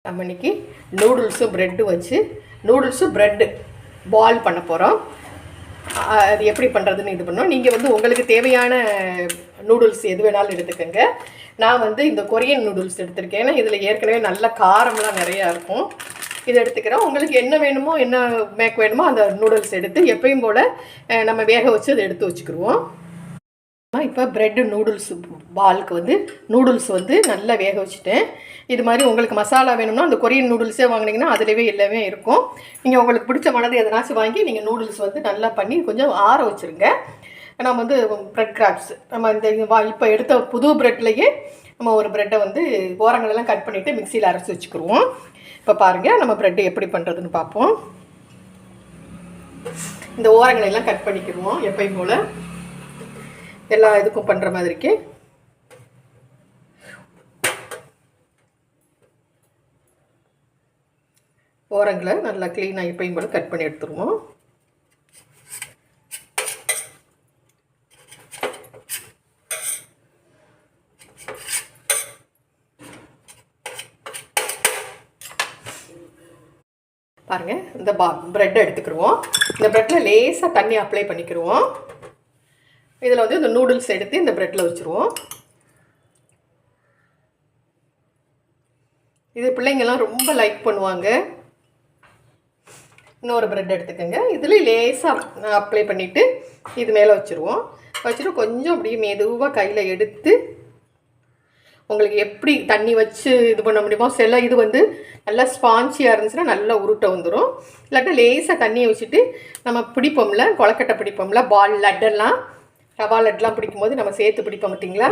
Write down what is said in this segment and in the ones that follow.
நம்ம இன்றைக்கி நூடுல்ஸும் ப்ரெட்டும் வச்சு நூடுல்ஸும் ப்ரெட்டு பால் பண்ண போகிறோம். அது எப்படி பண்ணுறதுன்னு இது பண்ணோம். நீங்கள் வந்து உங்களுக்கு தேவையான நூடுல்ஸ் எது வேணாலும் எடுத்துக்கோங்க. நான் வந்து இந்த கொரியன் நூடுல்ஸ் எடுத்திருக்கேன். ஏன்னா இதில் ஏற்கனவே நல்ல காரம்லாம் நிறையா இருக்கும். இதை எடுத்துக்கிறோம். உங்களுக்கு என்ன வேணுமோ என்ன மேக் வேணுமோ அந்த நூடுல்ஸ் எடுத்து எப்பயும் போல் நம்ம வேக வச்சு அதை எடுத்து வச்சுக்கிடுவோம். இப்போ ப்ரெட்டு நூடுல்ஸ் பாலுக்கு வந்து நூடுல்ஸ் வந்து நல்லா வேக வச்சுட்டேன். இது மாதிரி உங்களுக்கு மசாலா வேணும்னா அந்த கொரியன் நூடுல்ஸே வாங்கினீங்கன்னா அதிலவே எல்லாமே இருக்கும். நீங்கள் உங்களுக்கு பிடிச்ச மனது எதனாச்சும் வாங்கி நீங்கள் நூடுல்ஸ் வந்து நல்லா பண்ணி கொஞ்சம் ஆற வச்சுருங்க. நம்ம வந்து ப்ரெட் கிராப்ஸ் நம்ம இந்த இப்போ எடுத்த புது ப்ரெட்லேயே நம்ம ஒரு ப்ரெட்டை வந்து ஓரங்களெல்லாம் கட் பண்ணிவிட்டு மிக்சியில் அரைச்சி வச்சுக்கிடுவோம். இப்போ பாருங்கள் நம்ம ப்ரெட்டு எப்படி பண்ணுறதுன்னு பார்ப்போம். இந்த ஓரங்களெல்லாம் கட் பண்ணிக்கிடுவோம். எப்பயும் போல் எல்லா இதுக்கும் பண்ணுற மாதிரிக்கு ஓரங்களை நல்லா க்ளீனாக எப்பயும் போல் கட் பண்ணி எடுத்துருவோம். பாருங்கள் இந்த ப்ரெட்டை எடுத்துக்கிடுவோம். இந்த ப்ரெட்டில் லேசாக தண்ணி அப்ளை பண்ணிக்கிடுவோம். இதில் வந்து இந்த நூடுல்ஸ் எடுத்து இந்த ப்ரெட்டில் வச்சுருவோம். இது பிள்ளைங்கள்லாம் ரொம்ப லைக் பண்ணுவாங்க. இன்னொரு ப்ரெட் எடுத்துக்கோங்க. இதில் லேசாக அப்ளை பண்ணிவிட்டு இது மேலே வச்சுருவோம். வச்சுட்டு கொஞ்சம் அப்படியே மெதுவாக கையில் எடுத்து உங்களுக்கு எப்படி தண்ணி வச்சு இது பண்ண முடியுமோ சில இது வந்து நல்லா ஸ்பான்ச்சியாக இருந்துச்சுன்னா நல்லா உருட்டை வந்துடும். இல்லாட்டா லேசாக தண்ணியை வச்சுட்டு நம்ம பிடிப்போம்ல கொழக்கட்டை பிடிப்போம்ல பால் லட்டெல்லாம் ரவா லட்டெலாம் பிடிக்கும்போது நம்ம சேர்த்து பிடிப்போம் பார்த்தீங்களா,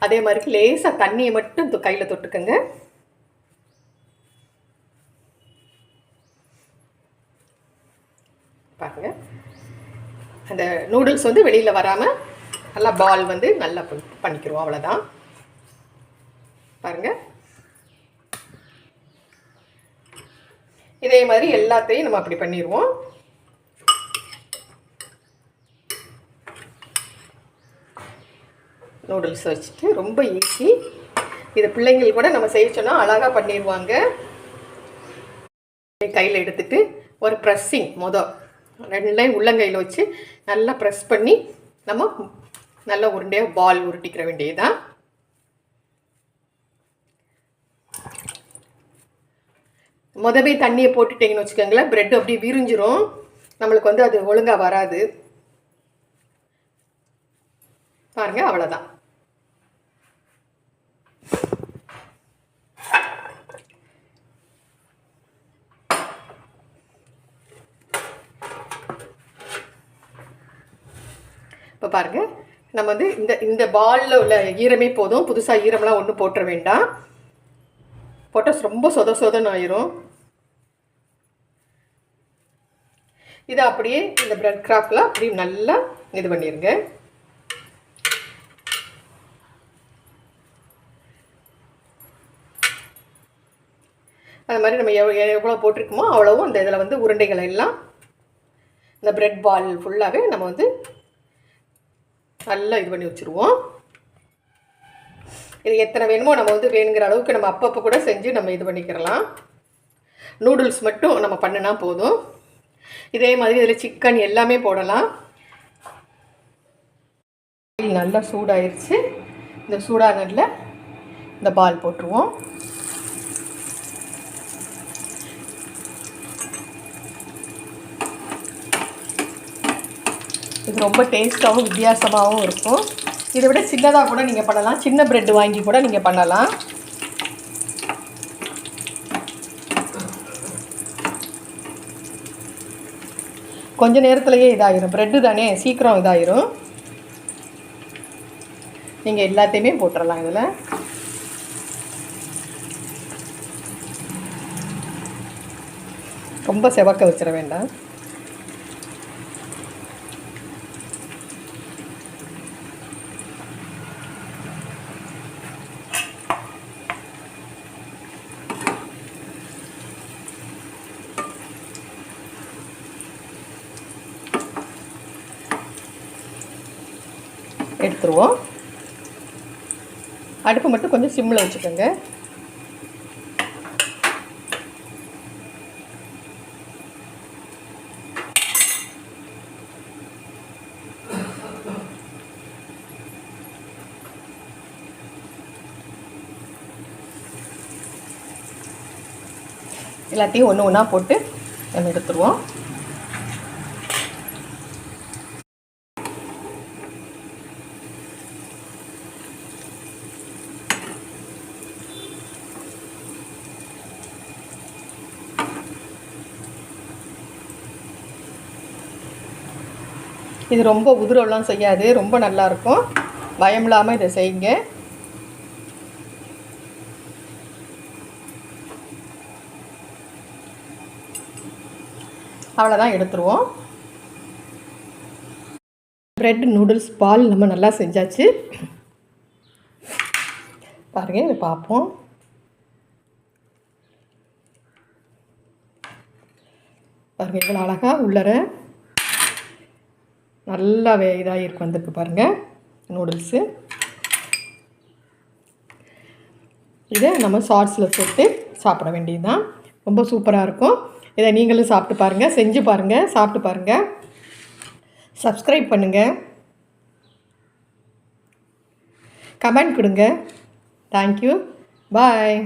அதே மாதிரி லேசாக தண்ணியை மட்டும் கையில் தொட்டுக்கோங்க. பாருங்கள் அந்த நூடுல்ஸ் வந்து வெளியில் வராமல் நல்லா பால் வந்து நல்லா பண்ணிக்கிறோம். அவ்வளோதான். பாருங்கள் இதே மாதிரி எல்லாத்தையும் நம்ம அப்படி பண்ணிடுவோம். நூடுல்ஸ் வச்சுட்டு ரொம்ப ஈஸி. இது பிள்ளைங்கள் கூட நம்ம செய்ய சொன்னால் அழகாக பண்ணிடுவாங்க. கையில் எடுத்துகிட்டு ஒரு ப்ரெஸ்ஸிங் ரெண்டுலையும் உள்ளங்கையில் வச்சு நல்லா ப்ரெஸ் பண்ணி நம்ம நல்லா உருண்டையாக பால் உருட்டிக்கிற வேண்டியதுதான். முதவே தண்ணியை போட்டுட்டிங்கன்னு வச்சுக்கோங்களேன், ப்ரெட் அப்படியே விரிஞ்சிரும். நம்மளுக்கு வந்து அது ஒழுங்காக வராது. பாருங்கள் அவ்வளோதான். இப்போ பாருங்கள் நம்ம வந்து இந்த பாலில் உள்ள ஈரமே போதும். புதுசாக ஈரம்லாம் ஒன்றும் போட்டுற வேண்டாம். போட்டால் ரொம்ப சொதன்னு ஆயிரும். இதை அப்படியே இந்த ப்ரெட் கிராஃப்டில் அப்படியே நல்லா இது பண்ணிடுங்க. அது மாதிரி நம்ம எவ்வளோ போட்டிருக்கோமோ அவ்வளவும் அந்த இதில் வந்து உருண்டைகள் எல்லாம் இந்த ப்ரெட் பால் ஃபுல்லாகவே நம்ம வந்து நல்லா இது பண்ணி வச்சுருவோம். இது எத்தனை வேணுமோ நம்ம வந்து வேணுங்கிற அளவுக்கு நம்ம அப்பப்போ கூட செஞ்சு நம்ம இது பண்ணிக்கிறலாம். நூடுல்ஸ் மட்டும் நம்ம பண்ணினா போதும். இதே மாதிரி இதில் சிக்கன் எல்லாமே போடலாம். நல்லா சூடாயிருச்சு. இந்த சூடானதில் இந்த பால் போட்டுருவோம். இது ரொம்ப டேஸ்ட்டாகவும் வித்தியாசமாகவும் இருக்கும். இதை விட சின்னதாக கூட நீங்கள் பண்ணலாம். சின்ன ப்ரெட்டு வாங்கி கூட நீங்கள் பண்ணலாம். கொஞ்ச நேரத்துலையே இதாகிடும். ப்ரெட்டு தானே சீக்கிரம் இதாகிடும். நீங்கள் எல்லாத்தையுமே போட்டுடலாம். இதில் ரொம்ப செவக்க வச்சிட வேண்டாம். எடுத்துருவோம். அடுப்பு மட்டும் கொஞ்சம் சிம்மில் வச்சுக்கோங்க. எல்லாத்தையும் ஒன்று ஒன்றா போட்டு நம்ம எடுத்துருவோம். இது ரொம்ப உதிரவெல்லாம் செய்யாது, ரொம்ப நல்லாயிருக்கும். பயம் இல்லாமல் இதை செய்யுங்க. அவ்வளோதான், எடுத்துருவோம். பிரெட் நூடுல்ஸ் பால் நம்ம நல்லா செஞ்சாச்சு. பாருங்கள், இதை பார்ப்போம். பாருங்கள், இவ்வளோ அழகாக உள்ளர நல்லா இதாகிருக்கு, வந்திருக்கு பாருங்கள் நூடுல்ஸு. இதை நம்ம சாஸில் சேர்த்து சாப்பிட வேண்டியது தான். ரொம்ப சூப்பராக இருக்கும். இதை நீங்களும் சாப்பிட்டு பாருங்கள், செஞ்சு பாருங்கள், சாப்பிட்டு பாருங்கள். சப்ஸ்கிரைப் பண்ணுங்கள், கமெண்ட் கொடுங்க. தேங்க்யூ, பாய்.